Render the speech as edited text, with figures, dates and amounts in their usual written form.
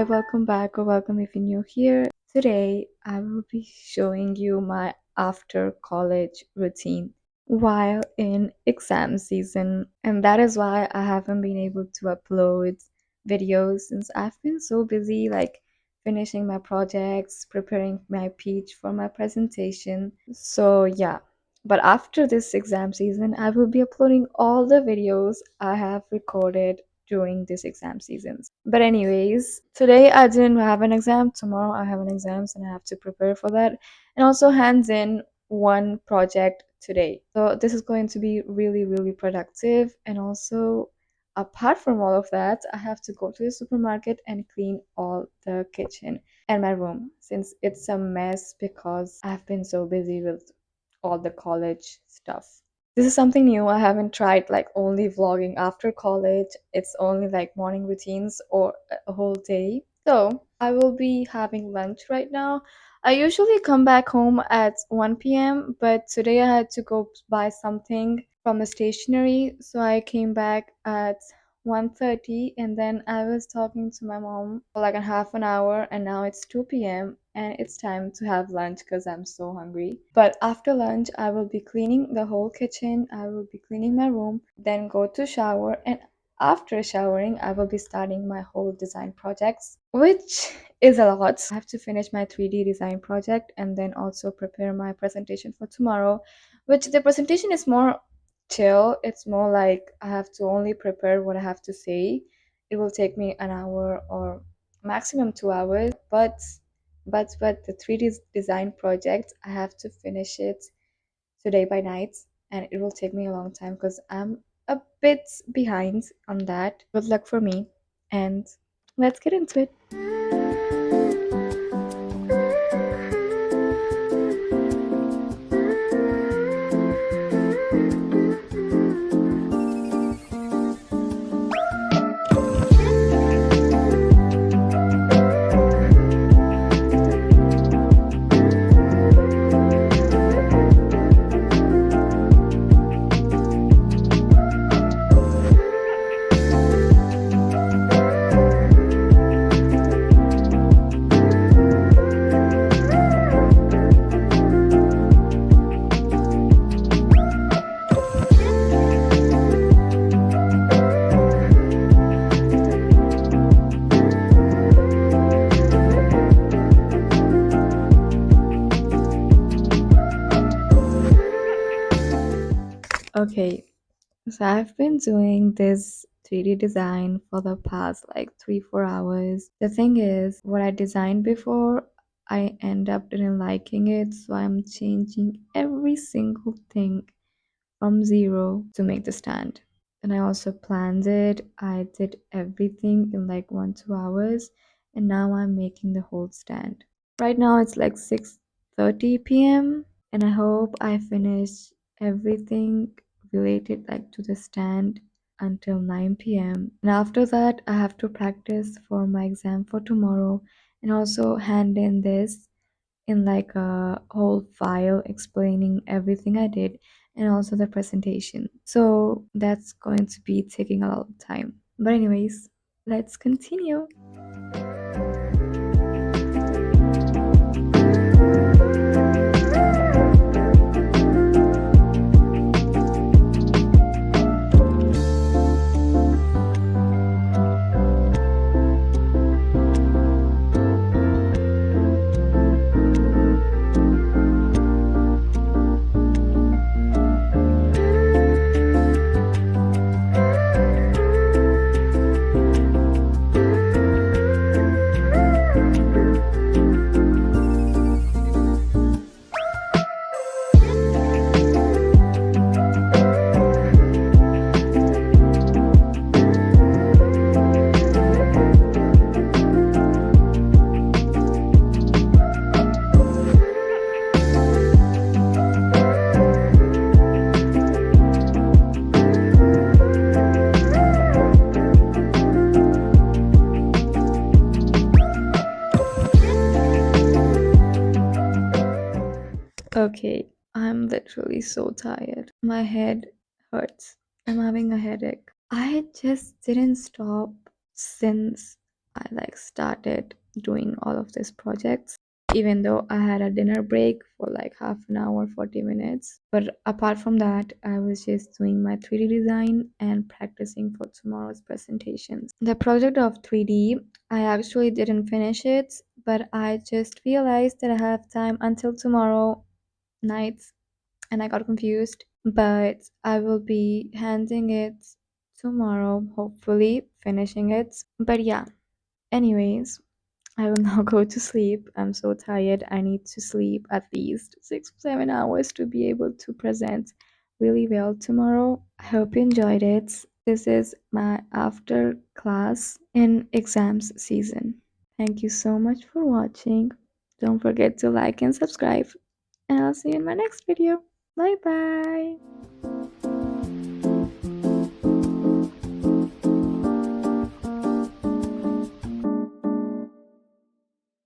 Hi, welcome back or welcome if you're new here. Today, I will be showing you my after college routine while in exam season, and that is why I haven't been able to upload videos since I've been so busy, like finishing my projects, preparing my pitch for my presentation. So, yeah. But after this exam season, I will be uploading all the videos I have recorded during this exam seasons. But anyways, today I didn't have an exam. Tomorrow I have an exam and I have to prepare for that. And also hands in one project today. So this is going to be really, really productive. And also apart from all of that, I have to go to the supermarket and clean all the kitchen and my room since it's a mess because I've been so busy with all the college stuff. This is something new. I haven't tried like only vlogging after college. It's only like morning routines or a whole day. So I will be having lunch right now. I usually come back home at 1 p.m., but today I had to go buy something from the stationery. So I came back at 1:30 and then I was talking to my mom for like a half an hour and now it's 2 p.m. and it's time to have lunch because I'm so hungry. But after lunch I will be cleaning the whole kitchen, I will be cleaning my room, then go to shower, and after showering I will be starting my whole design projects, which is a lot. I have to finish my 3D design project and then also prepare my presentation for tomorrow, which the presentation is more chill. It's more like I have to only prepare what I have to say. It will take me an hour or maximum 2 hours, but the 3D design project I have to finish it today by night, and it will take me a long time because I'm a bit behind on that. Good luck for me, and let's get into it. Okay, so I've been doing this 3D design for the past like 3-4 hours. The thing is, what I designed before, I end up didn't liking it, so I'm changing every single thing from zero to make the stand. And I also planned it. I did everything in like 1-2 hours, and now I'm making the whole stand. Right now it's like 6:30 p.m. and I hope I finish everything related like to the stand until 9 p.m. And after that I have to practice for my exam for tomorrow and also hand in this in like a whole file explaining everything I did and also the presentation. So that's going to be taking a lot of time. But anyways, let's continue. Okay, I'm literally so tired. My head hurts. I'm having a headache. I just didn't stop since I like started doing all of these projects, even though I had a dinner break for like half an hour, 40 minutes. But apart from that, I was just doing my 3D design and practicing for tomorrow's presentations. The project of 3D, I actually didn't finish it, but I just realized that I have time until tomorrow night and I got confused. But I will be handing it tomorrow, hopefully finishing it. But yeah, anyways, I will now go to sleep. I'm so tired. I need to sleep at least 6 7 hours to be able to present really well tomorrow. I hope you enjoyed it. This is my after class in exams season. Thank you so much for watching. Don't forget to like and subscribe, and I'll see you in my next video. Bye bye.